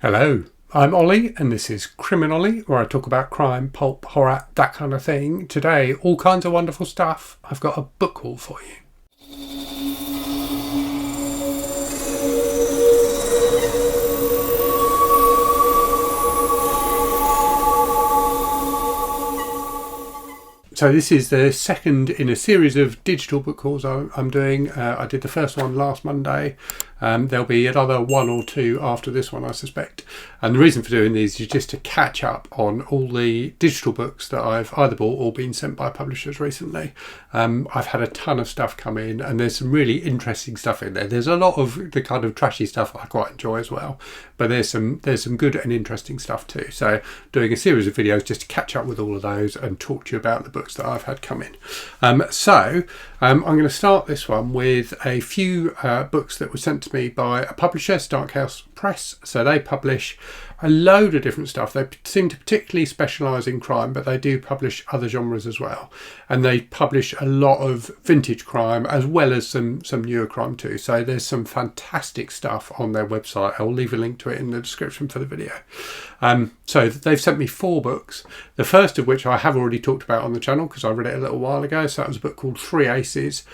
Hello, I'm Ollie and this is Criminally, where I talk about crime, pulp, horror, that kind of thing. Today, all kinds of wonderful stuff. I've got a book haul for you. So this is the second in a series of digital book hauls I'm doing. I did the first one last Monday. There'll be another one or two after this one, I suspect. And the reason for doing these is just to catch up on all the digital books that I've either bought or been sent by publishers recently. I've had a ton of stuff come in and there's some really interesting stuff in there. There's a lot of the kind of trashy stuff I quite enjoy as well, but there's some good and interesting stuff too. So doing a series of videos just to catch up with all of those and talk to you about the books that I've had come in. I'm going to start this one with a few books that were sent to me by a publisher, Starkhouse Press. So they publish a load of different stuff. They seem to particularly specialise in crime, but they do publish other genres as well. And they publish a lot of vintage crime as well as some newer crime too. So there's some fantastic stuff on their website. I'll leave a link to it in the description for the video. So they've sent me 4 books. The first of which I have already talked about on the channel because I read it a little while ago. So that was a book called Three Aces,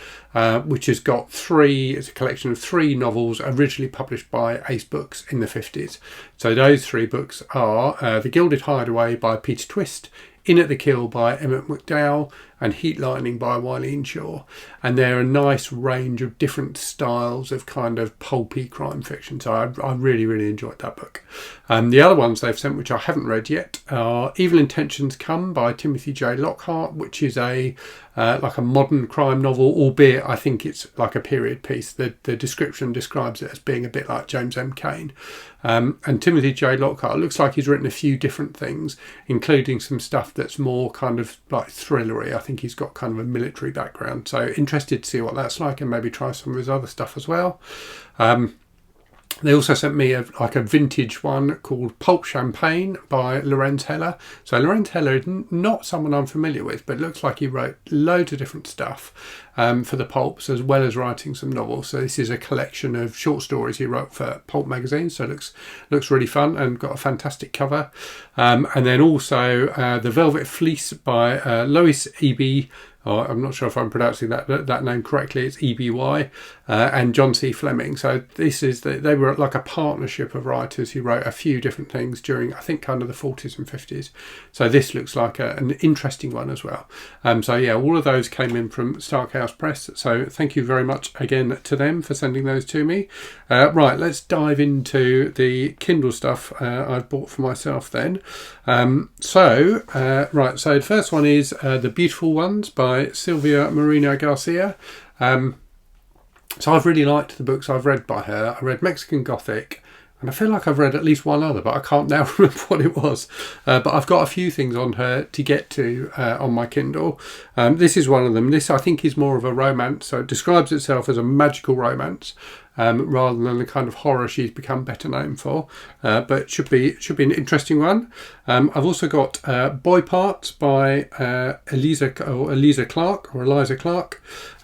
which has got it's a collection of 3 novels originally published by Ace Books in the 50s. So those 3 books are The Gilded Hideaway by Peter Twist, In at the Kill by Emmett McDowell, and Heat Lightning by Wiley Shaw. And they're a nice range of different styles of kind of pulpy crime fiction. So I really, really enjoyed that book. The other ones they've sent, which I haven't read yet, are Evil Intentions Come by Timothy J. Lockhart, which is like a modern crime novel, albeit I think it's like a period piece. The description describes it as being a bit like James M. Cain. And Timothy J. Lockhart looks like he's written a few different things, including some stuff that's more kind of like thrillery. I think he's got kind of a military background. So interested to see what that's like and maybe try some of his other stuff as well. They also sent me a vintage one called Pulp Champagne by Lorenz. So Lorenz is not someone I'm familiar with, but it looks like he wrote loads of different stuff for the pulps as well as writing some novels. So this is a collection of short stories he wrote for Pulp magazine. So it looks really fun and got a fantastic cover. And then also The Velvet Fleece by Lois E.B. I'm not sure if I'm pronouncing that name correctly. It's EBY and John C. Fleming. So they were like a partnership of writers who wrote a few different things during, I think, kind of the 40s and 50s. So this looks like an interesting one as well. So yeah, all of those came in from Starkhouse Press. So thank you very much again to them for sending those to me. Right, let's dive into the Kindle stuff I've bought for myself then. So the first one is The Beautiful Ones by Silvia Moreno Garcia. So I've really liked the books I've read by her. I read Mexican Gothic, and I feel like I've read at least one other, but I can't now remember what it was. But I've got a few things on her to get to on my Kindle. This is one of them. This, I think, is more of a romance. So it describes itself as a magical romance rather than the kind of horror she's become better known for. But it should be an interesting one. I've also got Boy Parts by Eliza Clark.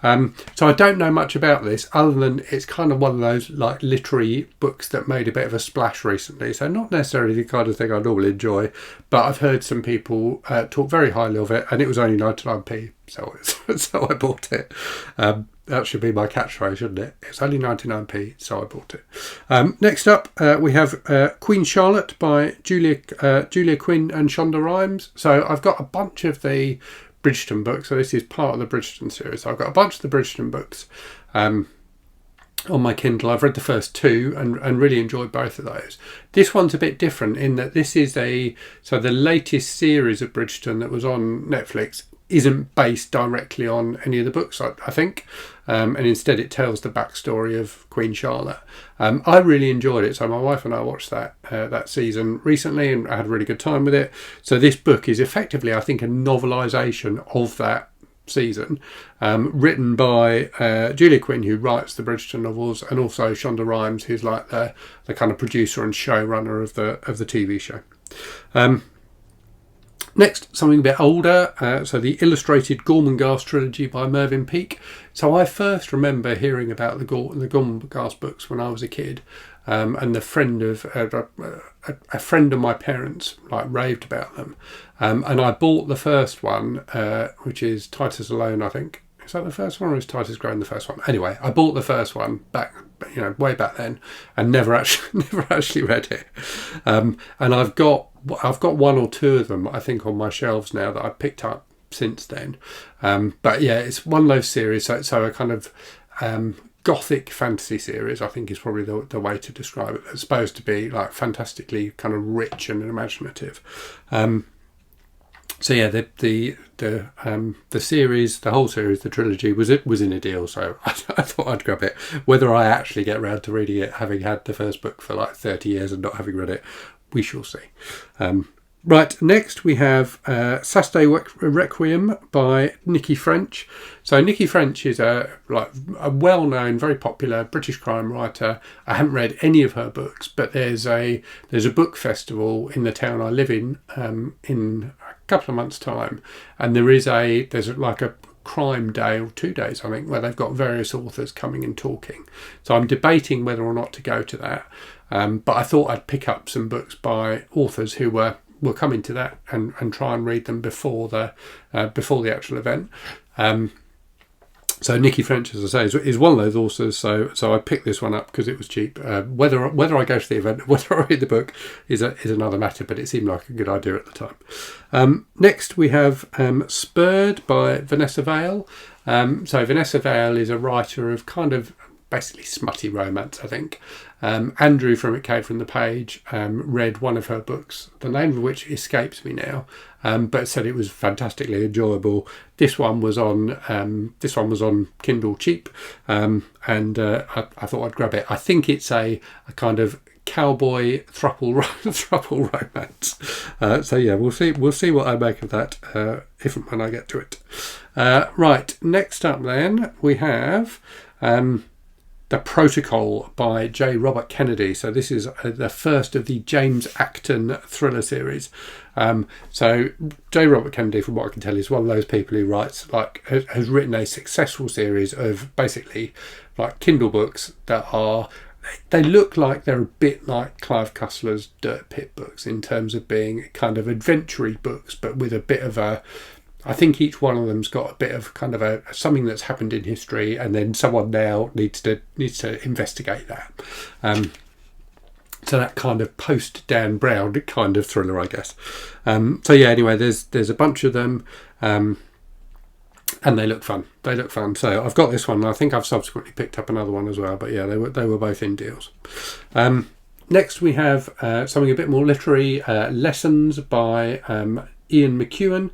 So I don't know much about this other than it's kind of one of those like literary books that made a bit of a splash recently. So not necessarily the kind of thing I normally enjoy, but I've heard some people talk very highly of it, and it was only 99p, so I bought it. That should be my catchphrase, shouldn't it? It's only 99p, so I bought it. Next up, we have Queen Charlotte by Julia Quinn and Shoda Rhimes. So I've got a bunch of the Bridgerton books. So this is part of the Bridgerton series. So I've got a bunch of the Bridgerton books on my Kindle. I've read the first 2 and really enjoyed both of those. This one's a bit different in that this is the latest series of Bridgerton that was on Netflix isn't based directly on any of the books, I think, and instead it tells the backstory of Queen Charlotte. I really enjoyed it, so my wife and I watched that season recently and I had a really good time with it. So this book is effectively, I think, a novelisation of that season, written by Julia Quinn, who writes the Bridgerton novels, and also Shoda Rhimes, who's like the kind of producer and showrunner of the TV show. Next, something a bit older, so the illustrated Gormenghast trilogy by Mervyn Peake. So I first remember hearing about the Gormenghast books when I was a kid, and a friend of my parents like raved about them, and I bought the first one, which is Titus Alone, I think. Is that the first one, or is Titus Grown the first one? Anyway, I bought the first one back, way back then, and never actually read it. And I've got one or two of them, I think, on my shelves now that I picked up since then. But yeah, it's one of those series. So a kind of gothic fantasy series, I think, is probably the way to describe it. It's supposed to be like fantastically kind of rich and imaginative. So yeah, the series, the whole series, the trilogy was in a deal, so I thought I'd grab it. Whether I actually get round to reading it, having had the first book for like 30 years and not having read it, we shall see. Right, next we have Saturday Requiem by Nicci French. So Nicci French is a well-known, very popular British crime writer. I haven't read any of her books, but there's a book festival in the town I live in a couple of months' time, and there's like a crime day or 2 days, I think, where they've got various authors coming and talking. So I'm debating whether or not to go to that, but I thought I'd pick up some books by authors who were coming to that and try and read them before the actual event. So Nicci French, as I say, is one of those authors. So I picked this one up because it was cheap. Whether I go to the event, whether I read the book is another matter. But it seemed like a good idea at the time. Next we have Spurred by Vanessa Vale. So Vanessa Vale is a writer of kind of basically smutty romance, I think. Andrew from It Came From the Page read one of her books, the name of which escapes me now, but said it was fantastically enjoyable. This one was on Kindle cheap, and I thought I'd grab it. I think it's a kind of cowboy thruple romance. So yeah, we'll see what I make of that if and when I get to it. Right, next up then we have The Protocol by J. Robert Kennedy. So this is the first of the James Acton thriller series. So J. Robert Kennedy, from what I can tell, is one of those people who writes has written a successful series of basically like Kindle books they look like they're a bit like Clive Cussler's Dirt Pit books in terms of being kind of adventure-y books, but with a bit of I think each one of them's got a bit of kind of something that's happened in history, and then someone now needs to investigate that. So that kind of post Dan Brown kind of thriller, I guess. So yeah, anyway, there's a bunch of them, and they look fun. So I've got this one, and I think I've subsequently picked up another one as well. But yeah, they were both in deals. Next we have something a bit more literary, Lessons by Ian McEwan.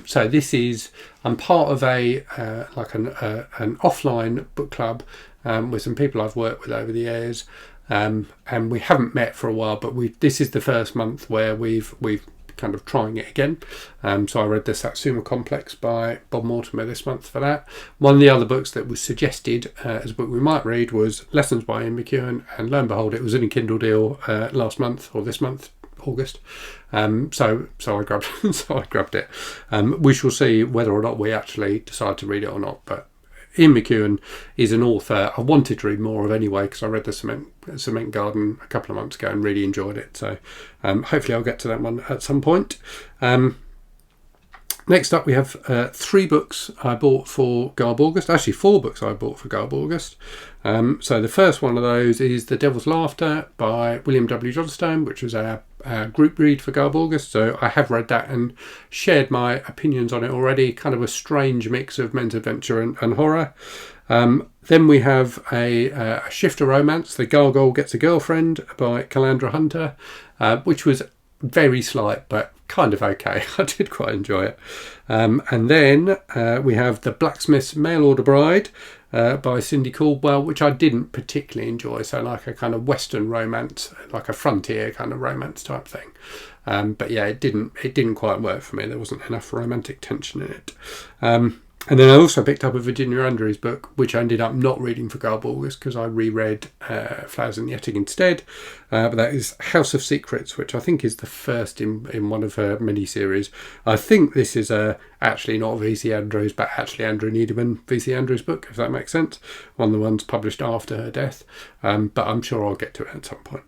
So this is, I'm part of an offline book club with some people I've worked with over the years, and we haven't met for a while, but this is the first month where we've kind of trying it again. So I read The Satsuma Complex by Bob Mortimer this month for that. One of the other books that was suggested as a book we might read was Lessons by Ian McEwan, and lo and behold, it was in a Kindle deal last month, or this month, August. So I grabbed it. We shall see whether or not we actually decide to read it or not. But Ian McEwan is an author I wanted to read more of anyway, because I read The Cement Garden a couple of months ago and really enjoyed it. So hopefully I'll get to that one at some point. Next up we have 3 books I bought for Garb August. Actually 4 books I bought for Garb August. So the first one of those is The Devil's Laughter by William W. Johnstone, which was our group read for Garb August. So I have read that and shared my opinions on it already. Kind of a strange mix of men's adventure and horror. Then we have a shifter romance, The Gargoyle Gets a Girlfriend by Calandra Hunter, which was very slight but kind of okay. I did quite enjoy it. And then we have The Blacksmith's Mail Order Bride by Cindy Caldwell, which I didn't particularly enjoy. So like a kind of Western romance, like a frontier kind of romance type thing. But yeah, it didn't quite work for me. There wasn't enough romantic tension in it. And then I also picked up a Virginia Andrews book, which I ended up not reading for Gargoyle because I reread Flowers in the Attic instead. But that is House of Secrets, which I think is the first in one of her mini-series. I think this is actually not V.C. Andrews, but actually Andrew Needleman V.C. Andrews book, if that makes sense. One of the ones published after her death. But I'm sure I'll get to it at some point.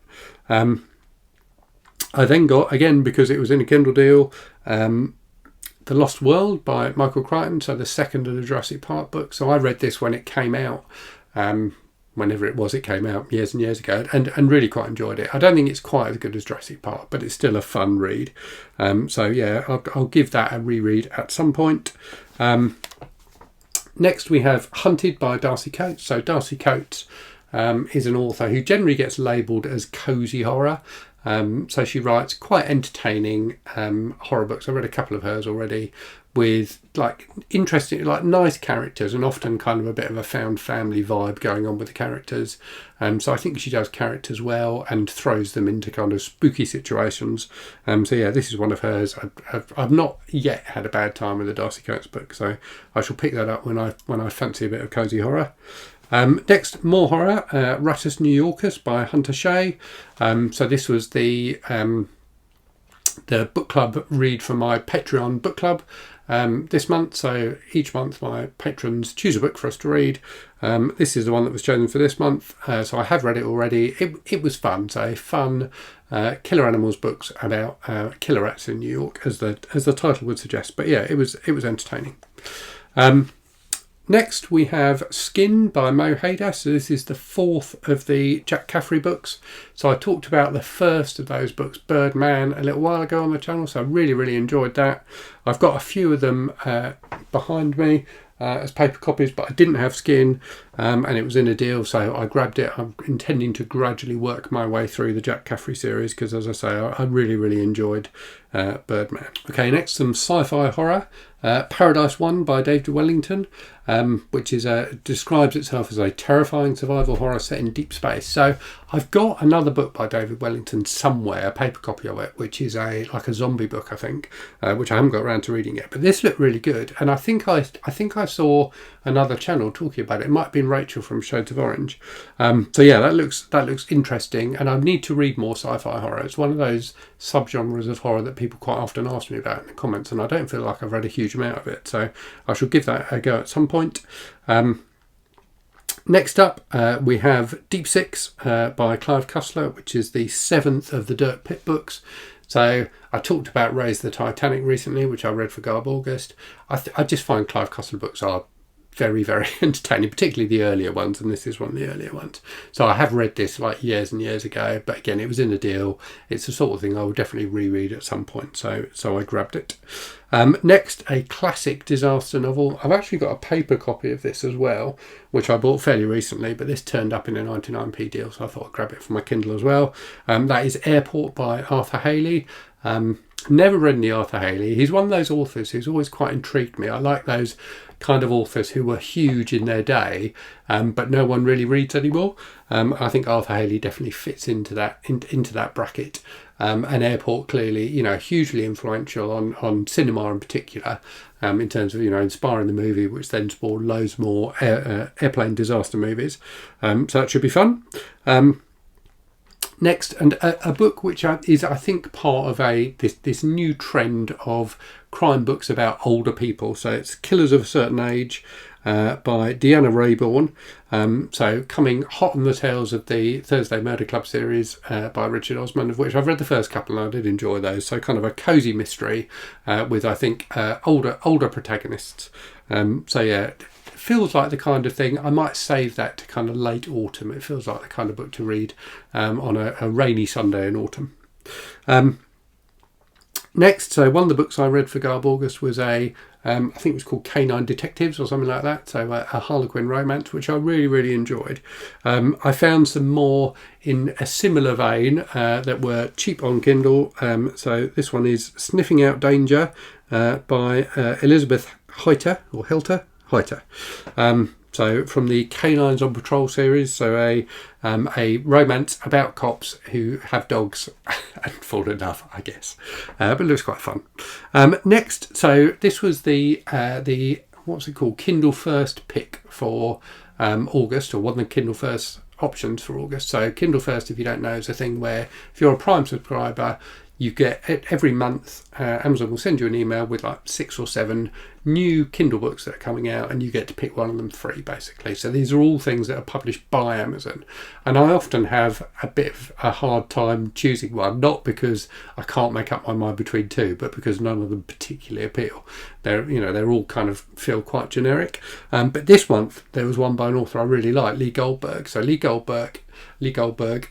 I then got, again, because it was in a Kindle deal, The Lost World by Michael Crichton, so the second of the Jurassic Park book. So I read this when it came out, whenever it was it came out, years and years ago, and really quite enjoyed it. I don't think it's quite as good as Jurassic Park, but it's still a fun read. So yeah, I'll give that a reread at some point. Next we have Hunted by Darcy Coates. So Darcy Coates is an author who generally gets labelled as cosy horror. So she writes quite entertaining horror books. I've read a couple of hers already, with like interesting, like nice characters, and often kind of a bit of a found family vibe going on with the characters. So I think she does characters well and throws them into kind of spooky situations. So yeah, this is one of hers. I've not yet had a bad time with the Darcy Coates book, so I shall pick that up when I fancy a bit of cosy horror. Next, more horror, Rattus New Yorkers by Hunter Shea. So this was the book club read for my Patreon book club this month. So each month my patrons choose a book for us to read. This is the one that was chosen for this month. So I have read it already. It was fun. So fun killer animals books about killer rats in New York, as the title would suggest. But yeah, it was entertaining. Next we have Skin by Mo Hayder. So this is the fourth of the Jack Caffrey books. So I talked about the first of those books, Birdman, a little while ago on the channel. So I really enjoyed that. I've got a few of them behind me as paper copies, but I didn't have Skin, and it was in a deal, so I grabbed it. I'm intending to gradually work my way through the Jack Caffrey series because, as I say, I really enjoyed Birdman. Okay, next some sci-fi horror. Paradise 1 by David Wellington, which is describes itself as a terrifying survival horror set in deep space. So I've got another book by David Wellington somewhere, a paper copy of it, which is like a zombie book, I think, which I haven't got around to reading yet. But this looked really good, and I think I saw another channel talking about it. It might have been Rachel from Shades of Orange. So yeah, that looks interesting, and I need to read more sci-fi horror. It's one of those subgenres of horror that people quite often ask me about in the comments, and I don't feel like I've read a huge amount of it, so I shall give that a go at some point. Next up, we have Deep Six by Clive Cussler, which is the seventh of the Dirk Pitt books. So I talked about Raise the Titanic recently, which I read for Garb August. I just find Clive Cussler books are very entertaining, particularly the earlier ones, and this is one of the earlier ones. So I have read this like years and years ago, but again, it was in a deal. It's the sort of thing I will definitely reread at some point, so I grabbed it. Next, a classic disaster novel. I've actually got a paper copy of this as well, which I bought fairly recently, but this turned up in a 99p deal, so I thought I'd grab it for my Kindle as well. That is Airport by Arthur Haley. Never read any Arthur Haley. He's one of those authors who's always quite intrigued me. I like those kind of authors who were huge in their day, but no one really reads anymore. I think Arthur Haley definitely fits into that bracket. And Airport, clearly, hugely influential on cinema in particular, in terms of, inspiring the movie, which then spawned loads more airplane disaster movies. So that should be fun. Next, and a book which is, I think, part of this new trend of crime books about older people. So it's Killers of a Certain Age by Deanna Rayborn. So coming hot on the tails of the Thursday Murder Club series by Richard Osman, of which I've read the first couple and I did enjoy those. So kind of a cosy mystery with, I think, older protagonists. So yeah, feels like the kind of thing I might save that to kind of late autumn. It feels like the kind of book to read on a rainy Sunday in autumn. Next, so one of the books I read for Garb August was I think it was called Canine Detectives or something like that. So a Harlequin romance, which I really enjoyed. I found some more in a similar vein that were cheap on Kindle. So this one is Sniffing Out Danger by Elizabeth Hayter. So from the Canines on Patrol series, so a romance about cops who have dogs and fall in love, I guess. But it looks quite fun. Next, so this was the what's it called? Kindle First pick for August, or one of the Kindle First options for August. So Kindle First, if you don't know, is a thing where if you're a Prime subscriber, you get every month, Amazon will send you an email with like 6 or 7 new Kindle books that are coming out, and you get to pick one of them free, basically. So these are all things that are published by Amazon, and I often have a bit of a hard time choosing one, not because I can't make up my mind between two, but because none of them particularly appeal. They're all kind of feel quite generic. But this month there was one by an author I really like, Lee Goldberg. So Lee Goldberg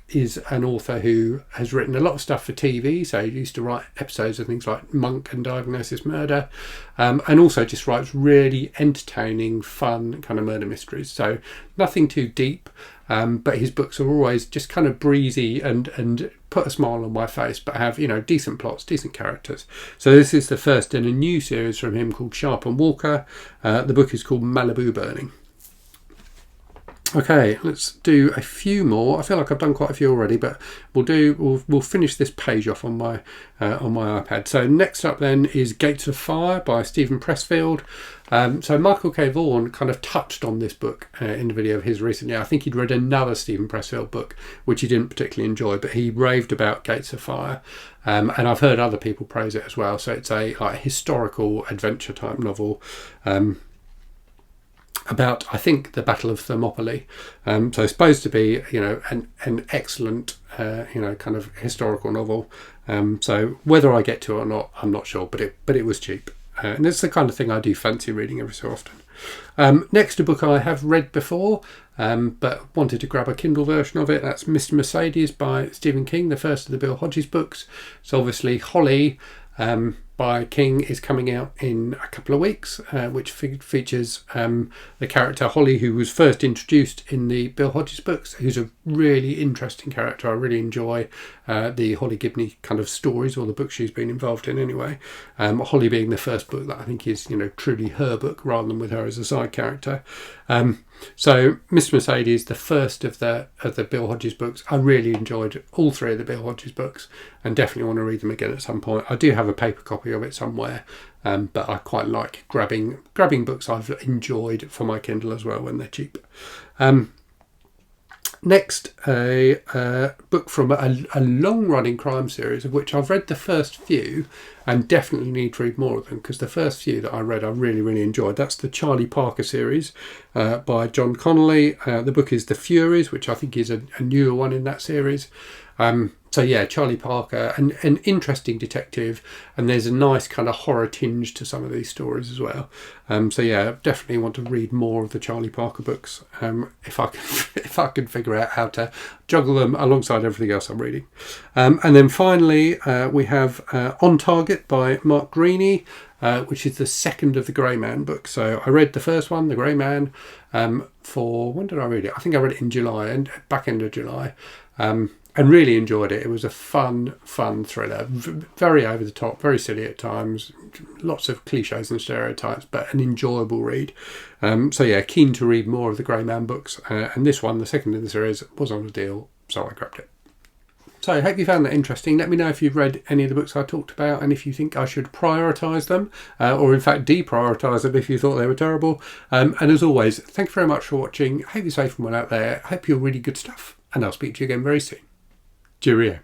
is an author who has written a lot of stuff for TV. So he used to write episodes of things like Monk and Diagnosis Murder, and also just writes really entertaining, fun kind of murder mysteries. So nothing too deep, but his books are always just kind of breezy and put a smile on my face, but have, decent plots, decent characters. So this is the first in a new series from him called Sharp and Walker. The book is called Malibu Burning. Okay, let's do a few more. I feel like I've done quite a few already, but we'll finish this page off on my iPad. So next up then is Gates of Fire by Stephen Pressfield. So Michael K. Vaughan kind of touched on this book in a video of his recently. I think he'd read another Stephen Pressfield book which he didn't particularly enjoy, but he raved about Gates of Fire, and I've heard other people praise it as well. So it's a historical adventure type novel. About, I think, the Battle of Thermopylae. So it's supposed to be, an excellent, kind of historical novel. So whether I get to it or not, I'm not sure. But it was cheap, and it's the kind of thing I do fancy reading every so often. Next, a book I have read before, but wanted to grab a Kindle version of it. That's Mr. Mercedes by Stephen King, the first of the Bill Hodges books. So obviously Holly, by King, is coming out in a couple of weeks, which features the character Holly, who was first introduced in the Bill Hodges books, who's a really interesting character. I really enjoy the Holly Gibney kind of stories, or the books she's been involved in anyway. Holly being the first book that I think is, truly her book, rather than with her as a side character. So Mr. Mercedes, the first of the Bill Hodges books, I really enjoyed all 3 of the Bill Hodges books, and definitely want to read them again at some point. I do have a paper copy of it somewhere, but I quite like grabbing books I've enjoyed for my Kindle as well when they're cheap. Next, a book from a long-running crime series, of which I've read the first few and definitely need to read more of them, because the first few that I read I really, really enjoyed. That's the Charlie Parker series by John Connolly. The book is The Furies, which I think is a newer one in that series. So yeah, Charlie Parker, an interesting detective, and there's a nice kind of horror tinge to some of these stories as well. So yeah, definitely want to read more of the Charlie Parker books, if I can figure out how to juggle them alongside everything else I'm reading. And then finally, we have On Target by Mark Greaney, which is the second of the Grey Man books. So I read the first one, The Grey Man, when did I read it? I think I read it in July, and back end of July. And really enjoyed it. It was a fun thriller. Very over the top, very silly at times. Lots of cliches and stereotypes, but an enjoyable read. So yeah, keen to read more of the Grey Man books. And this one, the second in the series, was on a deal, so I grabbed it. So I hope you found that interesting. Let me know if you've read any of the books I talked about, and if you think I should prioritise them, or in fact deprioritise them if you thought they were terrible. And as always, thank you very much for watching. I hope you're safe and well out there. I hope you're reading good stuff, and I'll speak to you again very soon. Cheerio.